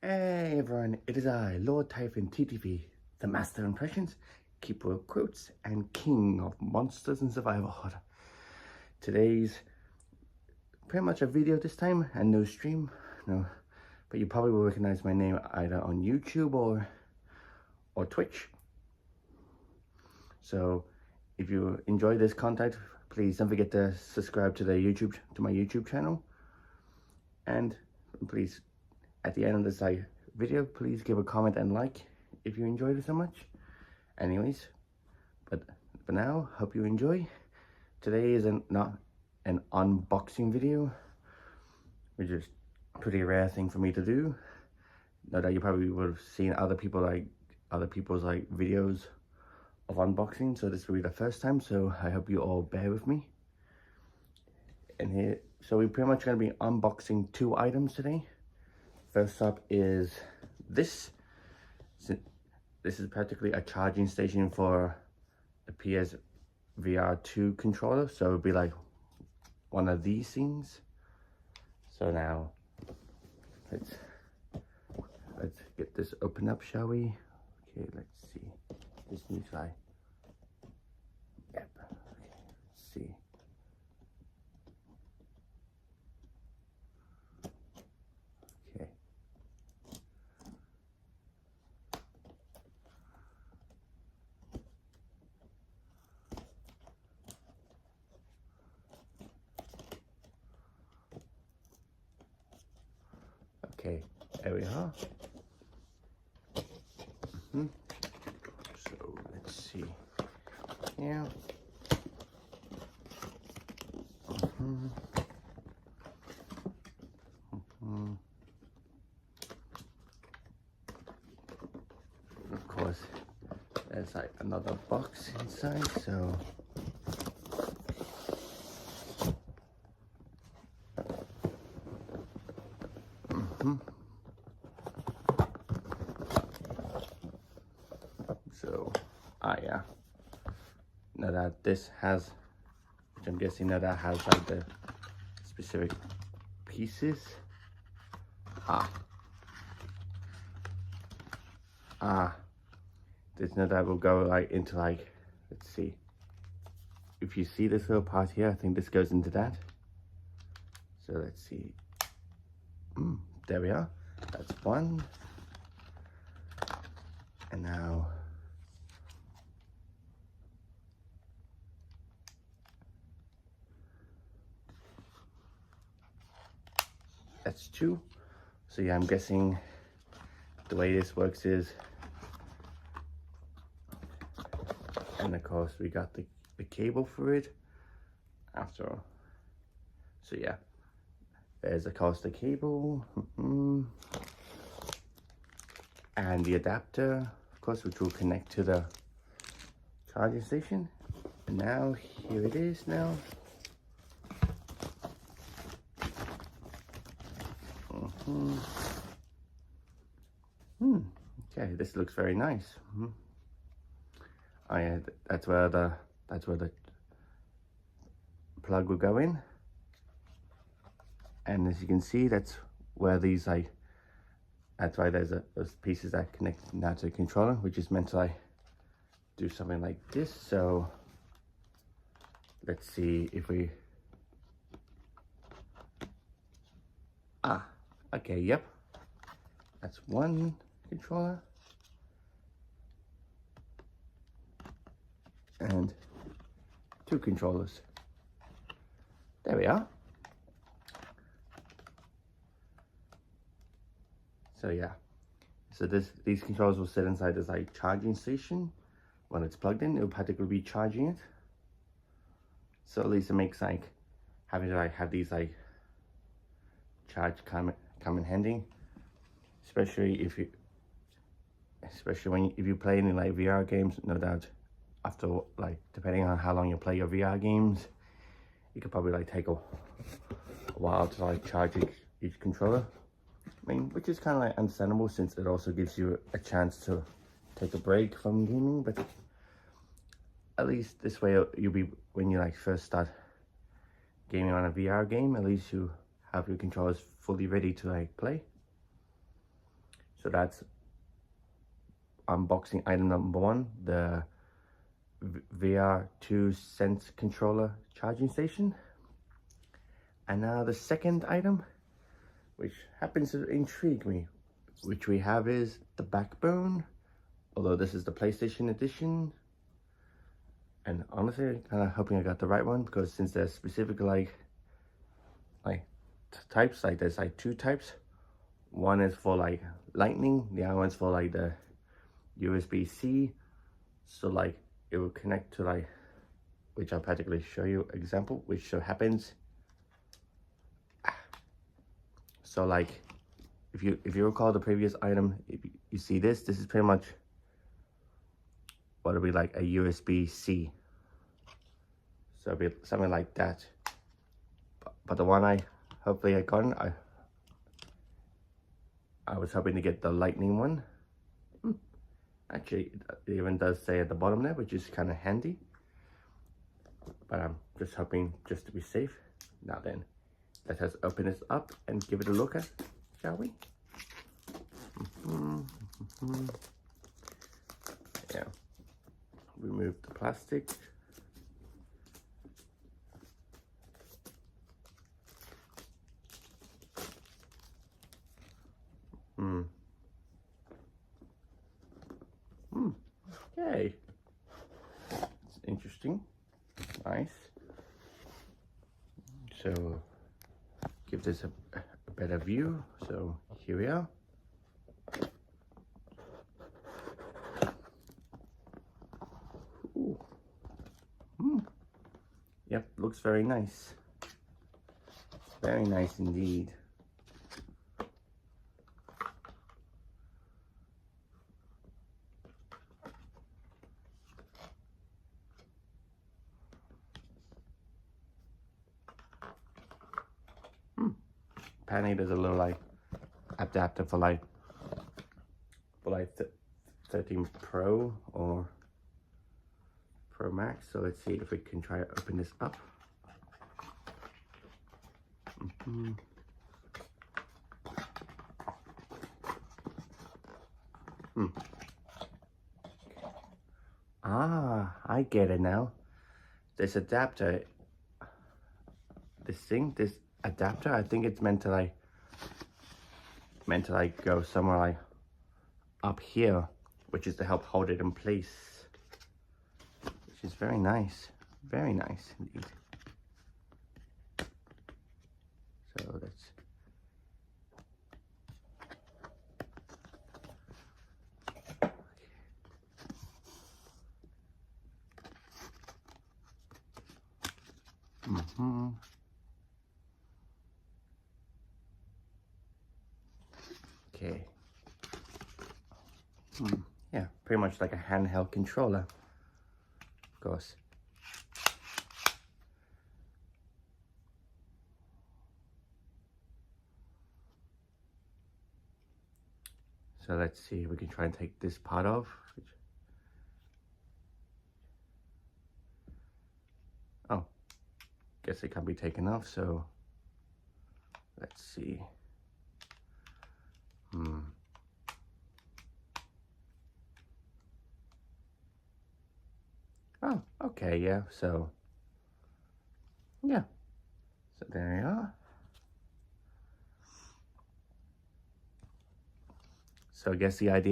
Hey everyone, it is I, Lord Typhon TTV, the Master of Impressions, Keeper of Quotes, and King of Monsters and Survivalhood. Today's pretty much a video this time, and no stream, no, but you probably will recognize my name either on YouTube or Twitch. So if you enjoy this content, please don't forget to subscribe to my YouTube channel, and please, at the end of this video, please give a comment and like if you enjoyed it so much. Anyways, but for now, hope you enjoy. Today is not an unboxing video, which is a pretty rare thing for me to do. Now that you probably would have seen other people's videos of unboxing, so this will be the first time, so I hope you all bear with me. And here, so we're pretty much going to be unboxing two items today. First up is this. This is practically a charging station for the PSVR 2 controller, so it would be like one of these things. So now let's get this open up, shall we? Okay, let's see. This new guy. Yep. Okay, let's see. Okay, there we are. So let's see. Yeah. Of course, there's like another box inside, so. So, yeah. Now that this has, which I'm guessing now that has like the specific pieces. This now that will go like into like, let's see. If you see this little part here, I think this goes into that. So let's see. There we are. That's one. And now that's two. So yeah, I'm guessing the way this works is, and of course we got the cable for it after all. So yeah, there's of course the cable and the adapter, of course, which will connect to the charging station. And now here it is now. Okay, this looks very nice. Oh yeah, that's where the plug will go in. And as you can see, that's where these that's why there's those pieces that connect now to the controller, which is meant to do something like this. So let's see if we, okay, yep, that's one controller and two controllers. There we are. So yeah, so these controllers will sit inside this charging station. When it's plugged in, it'll practically be charging it. So at least it makes having to have these charge come in handy, especially if you play any VR games. No doubt, after depending on how long you play your VR games, it could probably take a while to charge each controller. I mean, which is kind of understandable, since it also gives you a chance to take a break from gaming. But at least this way, you'll be, when you first start gaming on a VR game, at least you have your controllers fully ready to play. So that's unboxing item number 1, the VR2 Sense controller charging station. And now the second item, which happens to intrigue me, which we have is the Backbone, although this is the PlayStation edition. And honestly, I'm kind of hoping I got the right one, because since there's specific like types, like there's like 2 types. One is for like lightning, the other one's for like the USB-C. So like it will connect to like, which I'll practically show you example, which so happens. So like if you recall the previous item, if you see this is pretty much what it'll be like a USB-C. So it'll be something like that. But the one I got, I was hoping to get the lightning one. Actually, it even does say at the bottom there, which is kind of handy. But I'm just hoping just to be safe. Now then, let us open this up and give it a look at, shall we? Yeah. Remove the plastic. Okay. It's interesting. Nice. So, give this a better view. So, here we are. Ooh. Yep, looks very nice. Very nice indeed. Apparently there's a little like adapter for like 13 Pro or Pro Max. So let's see if we can try to open this up. Ah, I get it now. This adapter, this adapter, I think it's meant to go somewhere like up here, which is to help hold it in place, which is very nice indeed. So that's okay. Yeah, pretty much like a handheld controller, of course. So let's see if we can try and take this part off. Oh, guess it can't be taken off, so let's see. Oh, okay, yeah, so yeah. So there you are. So I guess the idea